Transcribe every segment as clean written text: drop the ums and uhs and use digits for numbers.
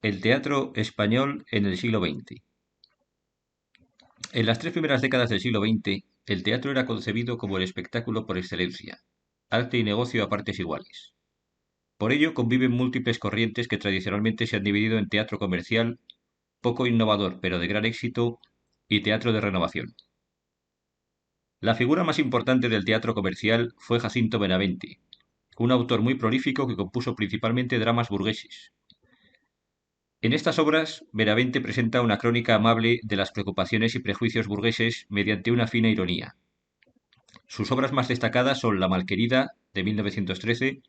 El teatro español en el siglo XX. En las tres primeras décadas del siglo XX, el teatro era concebido como el espectáculo por excelencia, arte y negocio a partes iguales. Por ello conviven múltiples corrientes que tradicionalmente se han dividido en teatro comercial, poco innovador pero de gran éxito, y teatro de renovación. La figura más importante del teatro comercial fue Jacinto Benavente, un autor muy prolífico que compuso principalmente dramas burgueses. En estas obras, Benavente presenta una crónica amable de las preocupaciones y prejuicios burgueses mediante una fina ironía. Sus obras más destacadas son La Malquerida, de 1913,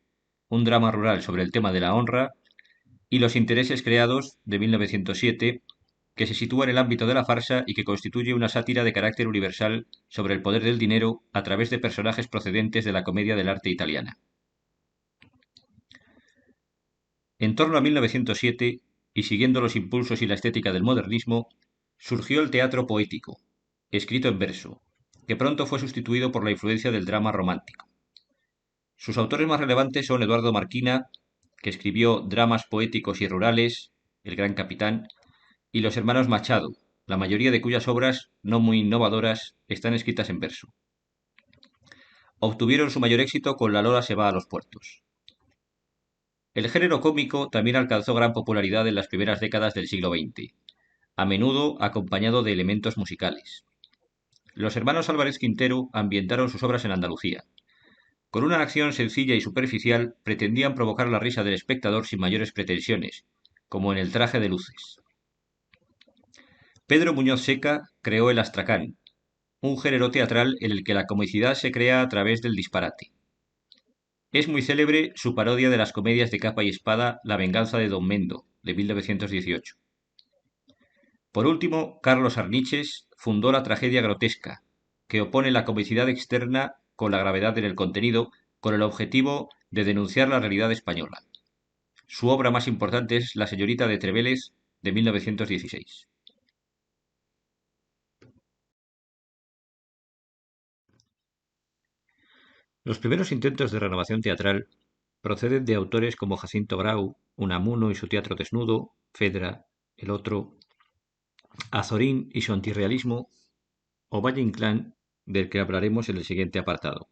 un drama rural sobre el tema de la honra, y Los intereses creados, de 1907, que se sitúa en el ámbito de la farsa y que constituye una sátira de carácter universal sobre el poder del dinero a través de personajes procedentes de la comedia del arte italiana. En torno a 1907, y siguiendo los impulsos y la estética del modernismo, surgió el teatro poético, escrito en verso, que pronto fue sustituido por la influencia del drama romántico. Sus autores más relevantes son Eduardo Marquina, que escribió dramas poéticos y rurales, El Gran Capitán, y los hermanos Machado, la mayoría de cuyas obras, no muy innovadoras, están escritas en verso. Obtuvieron su mayor éxito con La Lola se va a los puertos. El género cómico también alcanzó gran popularidad en las primeras décadas del siglo XX, a menudo acompañado de elementos musicales. Los hermanos Álvarez Quintero ambientaron sus obras en Andalucía. Con una acción sencilla y superficial, pretendían provocar la risa del espectador sin mayores pretensiones, como en El traje de luces. Pedro Muñoz Seca creó el astracán, un género teatral en el que la comicidad se crea a través del disparate. Es muy célebre su parodia de las comedias de capa y espada La venganza de Don Mendo, de 1918. Por último, Carlos Arniches fundó la tragedia grotesca, que opone la comicidad externa con la gravedad en el contenido, con el objetivo de denunciar la realidad española. Su obra más importante es La señorita de Trevélez, de 1916. Los primeros intentos de renovación teatral proceden de autores como Jacinto Grau, Unamuno y su teatro desnudo, Fedra, El Otro, Azorín y su antirrealismo, o Valle Inclán, del que hablaremos en el siguiente apartado.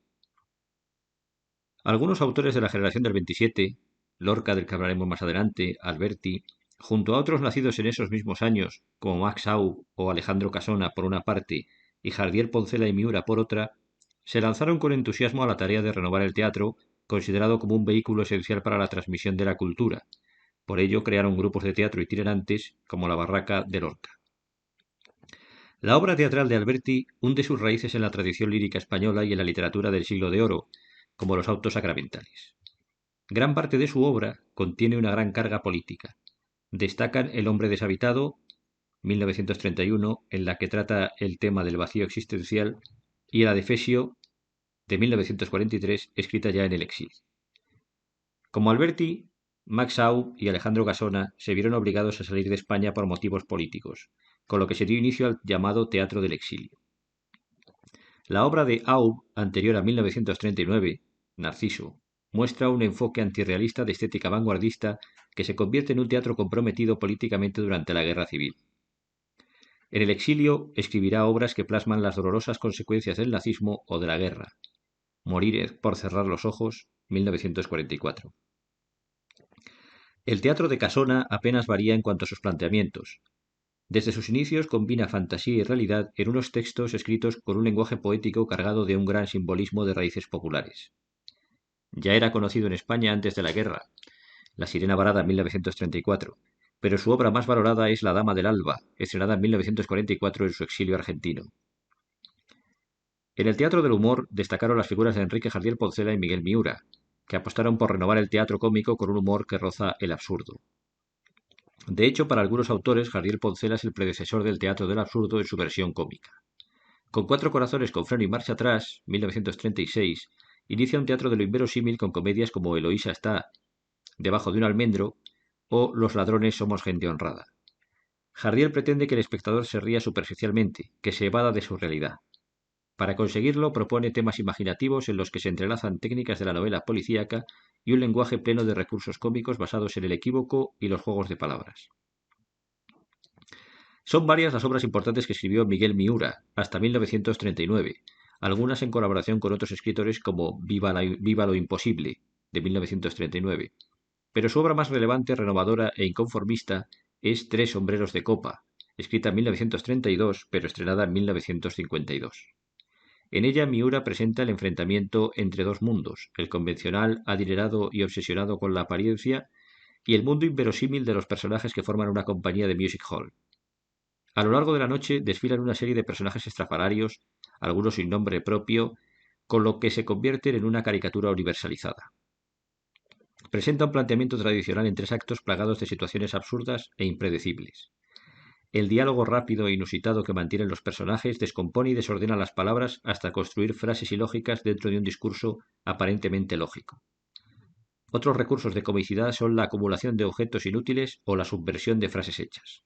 Algunos autores de la generación del 27, Lorca, del que hablaremos más adelante, Alberti, junto a otros nacidos en esos mismos años, como Max Aub o Alejandro Casona por una parte y Jardiel Poncela y Miura por otra, se lanzaron con entusiasmo a la tarea de renovar el teatro, considerado como un vehículo esencial para la transmisión de la cultura. Por ello crearon grupos de teatro itinerantes como la Barraca de Lorca. La obra teatral de Alberti hunde sus raíces en la tradición lírica española y en la literatura del Siglo de Oro, como los autos sacramentales. Gran parte de su obra contiene una gran carga política. Destacan El hombre deshabitado, 1931, en la que trata el tema del vacío existencial, y el Adefesio, de 1943, escrita ya en el exilio. Como Alberti, Max Aub y Alejandro Casona se vieron obligados a salir de España por motivos políticos, con lo que se dio inicio al llamado Teatro del Exilio. La obra de Aub, anterior a 1939, Narciso, muestra un enfoque antirrealista de estética vanguardista que se convierte en un teatro comprometido políticamente durante la Guerra Civil. En el exilio escribirá obras que plasman las dolorosas consecuencias del nazismo o de la guerra. Morir por cerrar los ojos, 1944. El teatro de Casona apenas varía en cuanto a sus planteamientos. Desde sus inicios combina fantasía y realidad en unos textos escritos con un lenguaje poético cargado de un gran simbolismo de raíces populares. Ya era conocido en España antes de la guerra, La sirena varada en 1934, pero su obra más valorada es La dama del alba, estrenada en 1944 en su exilio argentino. En el teatro del humor destacaron las figuras de Enrique Jardiel Poncela y Miguel Miura, que apostaron por renovar el teatro cómico con un humor que roza el absurdo. De hecho, para algunos autores, Jardiel Poncela es el predecesor del teatro del absurdo en su versión cómica. Con Cuatro corazones con freno y marcha atrás, 1936, inicia un teatro de lo inverosímil con comedias como Eloísa está debajo de un almendro o Los ladrones somos gente honrada. Jardiel pretende que el espectador se ría superficialmente, que se evada de su realidad. Para conseguirlo, propone temas imaginativos en los que se entrelazan técnicas de la novela policíaca y un lenguaje pleno de recursos cómicos basados en el equívoco y los juegos de palabras. Son varias las obras importantes que escribió Miguel Miura, hasta 1939, algunas en colaboración con otros escritores como Viva lo imposible, de 1939. Pero su obra más relevante, renovadora e inconformista es Tres sombreros de copa, escrita en 1932, pero estrenada en 1952. En ella Miura presenta el enfrentamiento entre dos mundos, el convencional, adinerado y obsesionado con la apariencia, y el mundo inverosímil de los personajes que forman una compañía de music hall. A lo largo de la noche desfilan una serie de personajes estrafalarios, algunos sin nombre propio, con lo que se convierten en una caricatura universalizada. Presenta un planteamiento tradicional en tres actos plagados de situaciones absurdas e impredecibles. El diálogo rápido e inusitado que mantienen los personajes descompone y desordena las palabras hasta construir frases ilógicas dentro de un discurso aparentemente lógico. Otros recursos de comicidad son la acumulación de objetos inútiles o la subversión de frases hechas.